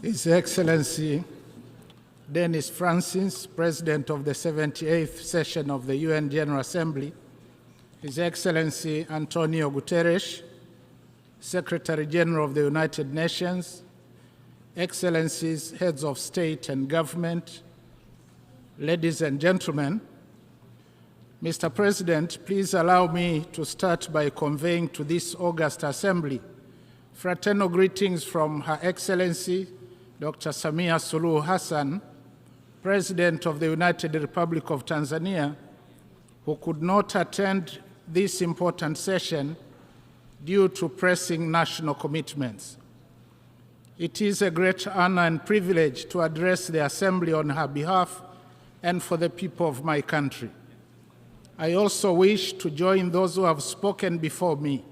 His Excellency Denis Francis, President of the 78th session of the UN General Assembly, His Excellency Antonio Guterres, Secretary General of the United Nations, Excellencies, Heads of State and Government, ladies and gentlemen, Mr. President, please allow me to start by conveying to this august assembly fraternal greetings from Her Excellency Dr. Samia Suluhu Hassan, President of the United Republic of Tanzania, who could not attend this important session due to pressing national commitments. It is a great honor and privilege to address the Assembly on her behalf and for the people of my country. I also wish to join those who have spoken before me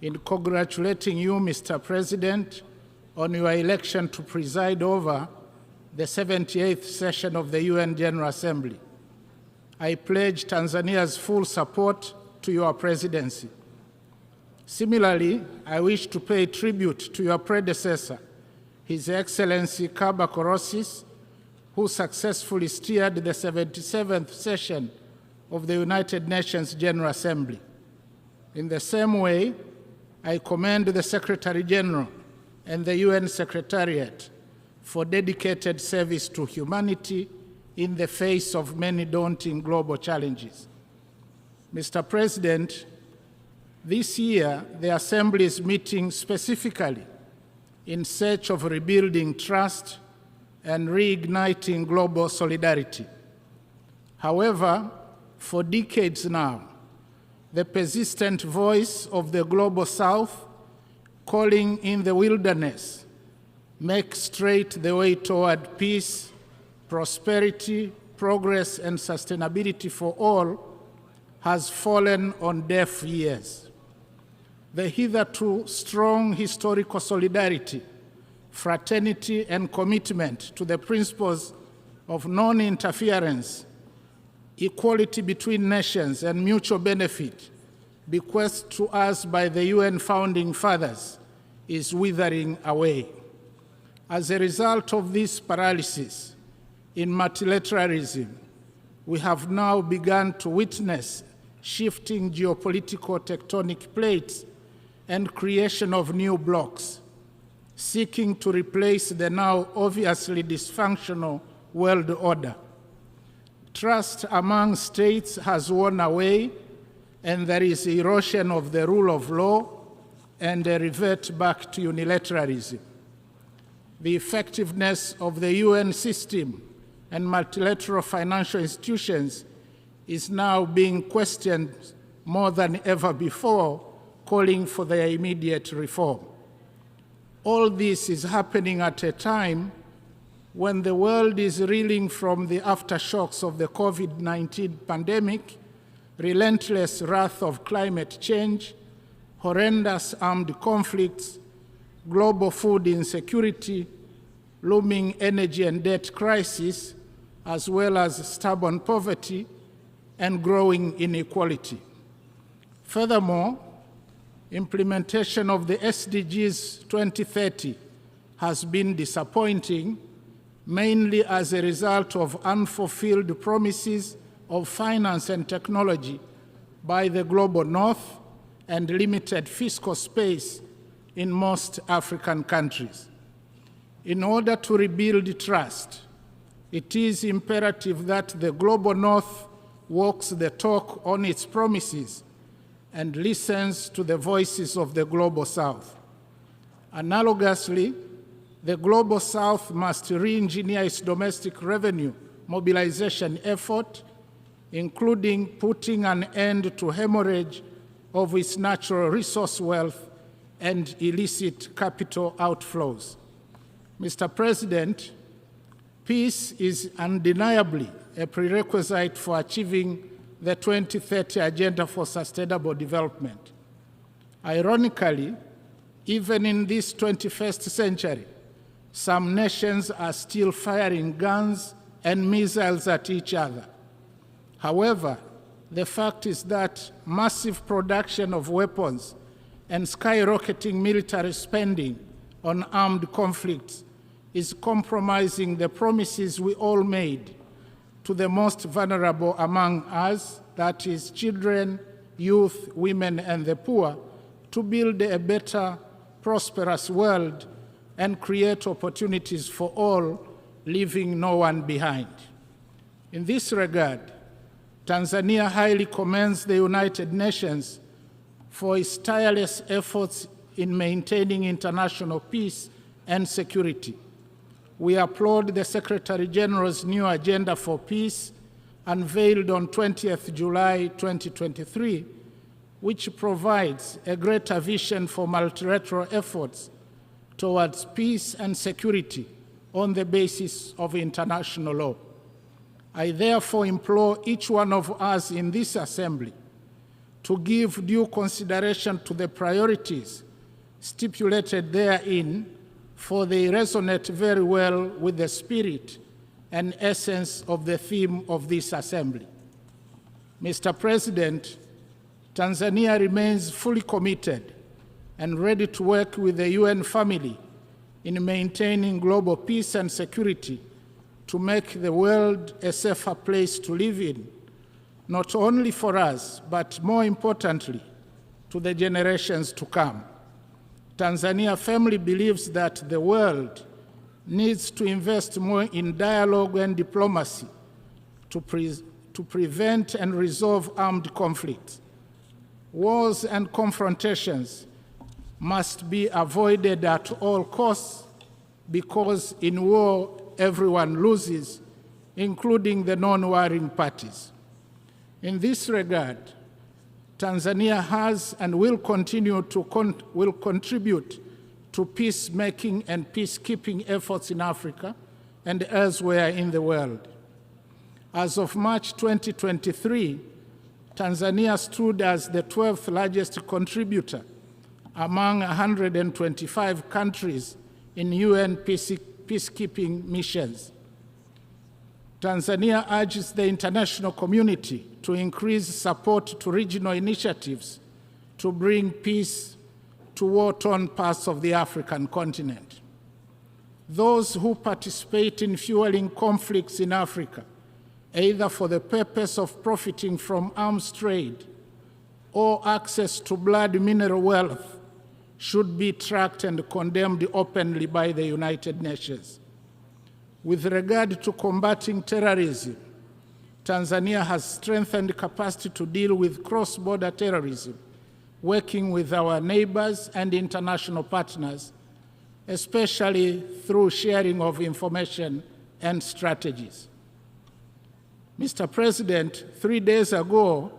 in congratulating you, Mr. President, on your election to preside over the 78th session of the UN General Assembly. I pledge Tanzania's full support to your presidency. Similarly, I wish to pay tribute to your predecessor, His Excellency Kaba Korosis, who successfully steered the 77th session of the United Nations General Assembly. In the same way, I commend the Secretary General and the UN Secretariat for dedicated service to humanity in the face of many daunting global challenges. Mr. President, this year, the Assembly is meeting specifically in search of rebuilding trust and reigniting global solidarity. However, for decades now, the persistent voice of the Global South calling in the wilderness make straight the way toward peace, prosperity, progress, and sustainability for all has fallen on deaf ears. The hitherto strong historical solidarity, fraternity, and commitment to the principles of non-interference, equality between nations, and mutual benefit bequeathed to us by the UN founding fathers is withering away. As a result of this paralysis in multilateralism, we have now begun to witness shifting geopolitical tectonic plates and creation of new blocs, seeking to replace the now obviously dysfunctional world order. Trust among states has worn away, and there is erosion of the rule of law and a revert back to unilateralism. The effectiveness of the UN system and multilateral financial institutions is now being questioned more than ever before, calling for their immediate reform. All this is happening at a time when the world is reeling from the aftershocks of the COVID-19 pandemic, relentless wrath of climate change, horrendous armed conflicts, global food insecurity, looming energy and debt crisis, as well as stubborn poverty and growing inequality. Furthermore, implementation of the SDGs 2030 has been disappointing, mainly as a result of unfulfilled promises of finance and technology by the global north and limited fiscal space in most African countries. In order to rebuild trust, it is imperative that the global north walks the talk on its promises and listens to the voices of the global south. Analogously, the global south must re-engineer its domestic revenue mobilization effort, including putting an end to hemorrhage of its natural resource wealth and illicit capital outflows. Mr. President, peace is undeniably a prerequisite for achieving the 2030 Agenda for Sustainable Development. Ironically, even in this 21st century, some nations are still firing guns and missiles at each other. However, the fact is that massive production of weapons and skyrocketing military spending on armed conflicts is compromising the promises we all made to the most vulnerable among us, that is, children, youth, women, and the poor, to build a better, prosperous world and create opportunities for all, leaving no one behind. In this regard, Tanzania highly commends the United Nations for its tireless efforts in maintaining international peace and security. We applaud the Secretary General's new agenda for peace, unveiled on 20th July 2023, which provides a greater vision for multilateral efforts towards peace and security on the basis of international law. I therefore implore each one of us in this assembly to give due consideration to the priorities stipulated therein, for they resonate very well with the spirit and essence of the theme of this assembly. Mr. President, Tanzania remains fully committed and ready to work with the UN family in maintaining global peace and security to make the world a safer place to live in, not only for us, but more importantly, to the generations to come. Tanzania firmly believes that the world needs to invest more in dialogue and diplomacy to prevent and resolve armed conflicts. Wars and confrontations must be avoided at all costs, because in war everyone loses, including the non-warring parties. In this regard, Tanzania has and will continue to contribute to peacemaking and peacekeeping efforts in Africa and elsewhere in the world. As of March 2023, Tanzania stood as the 12th largest contributor among 125 countries in UN peacekeeping missions. Tanzania urges the international community to increase support to regional initiatives to bring peace to war-torn parts of the African continent. Those who participate in fueling conflicts in Africa, either for the purpose of profiting from arms trade or access to blood mineral wealth, should be tracked and condemned openly by the United Nations. With regard to combating terrorism, Tanzania has strengthened capacity to deal with cross-border terrorism, working with our neighbors and international partners, especially through sharing of information and strategies. Mr. President, 3 days ago,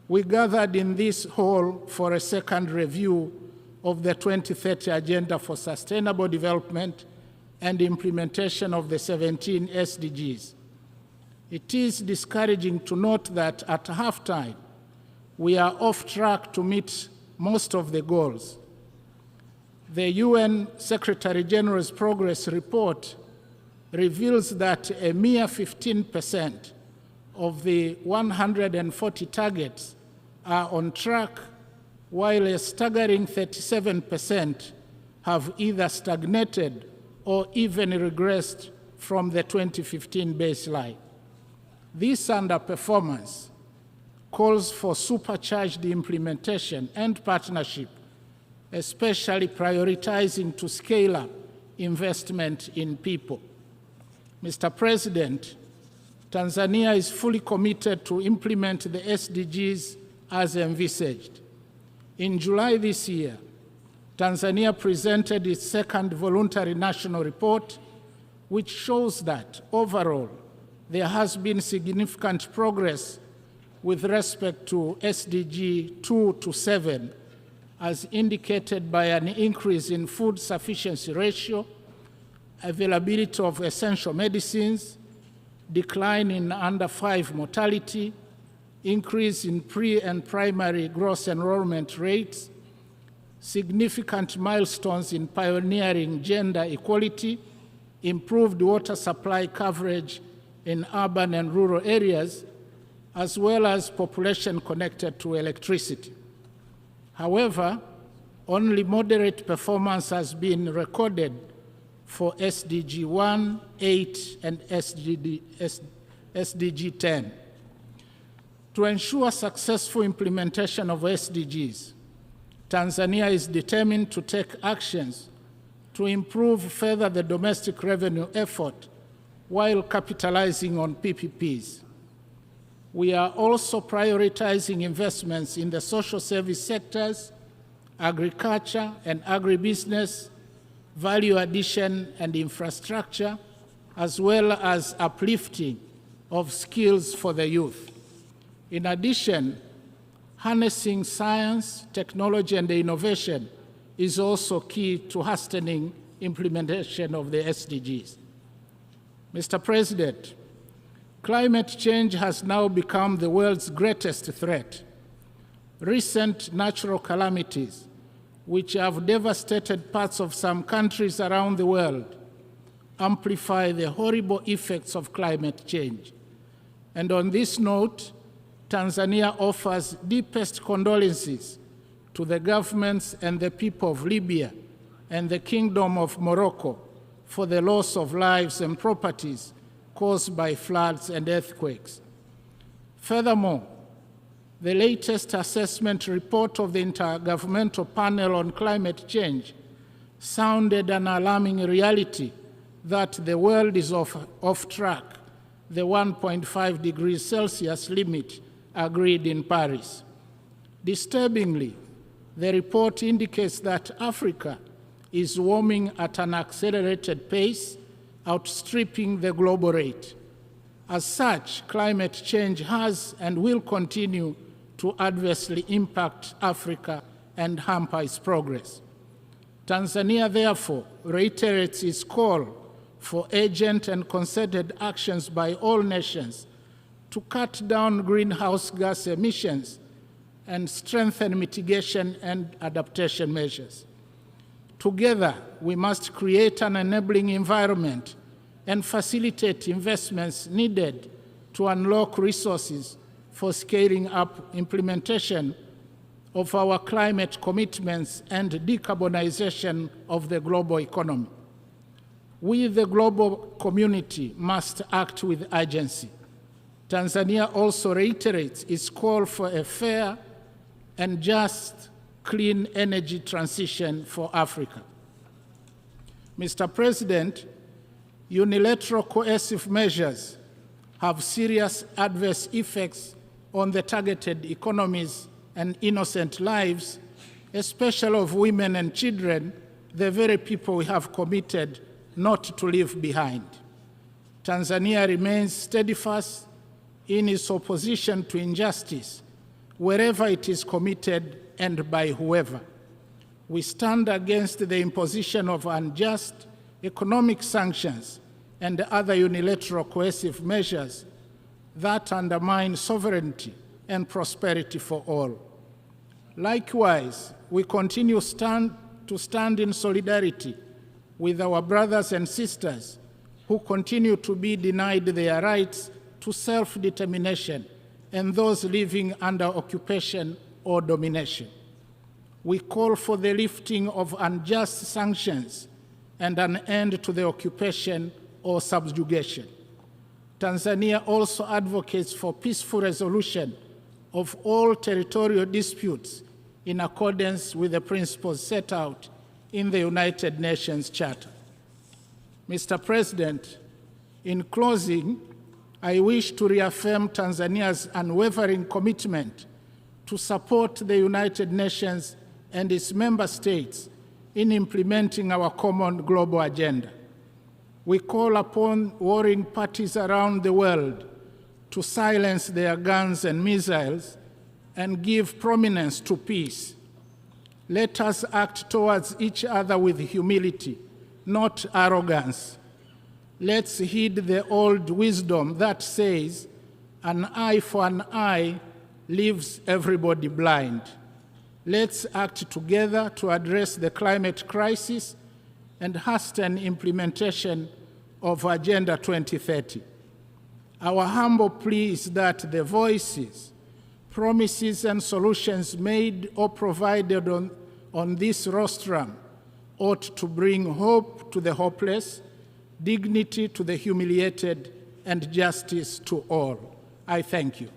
we gathered in this hall for a second review of the 2030 Agenda for Sustainable Development and implementation of the 17 SDGs. It is discouraging to note that at halftime, we are off track to meet most of the goals. The UN Secretary General's Progress Report reveals that a mere 15% of the 140 targets are on track, while a staggering 37% have either stagnated or even regressed from the 2015 baseline. This underperformance calls for supercharged implementation and partnership, especially prioritizing to scale up investment in people. Mr. President, Tanzania is fully committed to implement the SDGs as envisaged. In July this year, Tanzania presented its second voluntary national report, which shows that overall there has been significant progress with respect to SDG 2 to 7, as indicated by an increase in food sufficiency ratio, availability of essential medicines, decline in under 5 mortality, increase in pre- and primary gross enrollment rates, significant milestones in pioneering gender equality, improved water supply coverage in urban and rural areas, as well as population connected to electricity. However, only moderate performance has been recorded for SDG 1, 8, and SDG 10. To ensure successful implementation of SDGs, Tanzania is determined to take actions to improve further the domestic revenue effort while capitalizing on PPPs. We are also prioritizing investments in the social service sectors, agriculture and agribusiness, value addition and infrastructure, as well as uplifting of skills for the youth. In addition, harnessing science, technology, and innovation is also key to hastening implementation of the SDGs. Mr. President, climate change has now become the world's greatest threat. Recent natural calamities, which have devastated parts of some countries around the world, amplify the horrible effects of climate change. And on this note, Tanzania offers deepest condolences to the governments and the people of Libya and the Kingdom of Morocco for the loss of lives and properties caused by floods and earthquakes. Furthermore, the latest assessment report of the Intergovernmental Panel on Climate Change sounded an alarming reality that the world is off track, the 1.5 degrees Celsius limit agreed in Paris. Disturbingly, the report indicates that Africa is warming at an accelerated pace, outstripping the global rate. As such, climate change has and will continue to adversely impact Africa and hamper its progress. Tanzania, therefore, reiterates its call for urgent and concerted actions by all nations to cut down greenhouse gas emissions and strengthen mitigation and adaptation measures. Together, we must create an enabling environment and facilitate investments needed to unlock resources for scaling up implementation of our climate commitments and decarbonization of the global economy. We, the global community, must act with urgency. Tanzania also reiterates its call for a fair and just clean energy transition for Africa. Mr. President, unilateral coercive measures have serious adverse effects on the targeted economies and innocent lives, especially of women and children, the very people we have committed not to leave behind. Tanzania remains steadfast in its opposition to injustice, wherever it is committed and by whoever. We stand against the imposition of unjust economic sanctions and other unilateral coercive measures that undermine sovereignty and prosperity for all. Likewise, we continue to stand in solidarity with our brothers and sisters who continue to be denied their rights to self-determination and those living under occupation or domination. We call for the lifting of unjust sanctions and an end to the occupation or subjugation. Tanzania also advocates for peaceful resolution of all territorial disputes in accordance with the principles set out in the United Nations Charter. Mr. President, in closing, I wish to reaffirm Tanzania's unwavering commitment to support the United Nations and its member states in implementing our common global agenda. We call upon warring parties around the world to silence their guns and missiles and give prominence to peace. Let us act towards each other with humility, not arrogance. Let's heed the old wisdom that says, an eye for an eye leaves everybody blind. Let's act together to address the climate crisis and hasten implementation of Agenda 2030. Our humble plea is that the voices, promises, and solutions made or provided on this rostrum ought to bring hope to the hopeless, dignity to the humiliated, and justice to all. I thank you.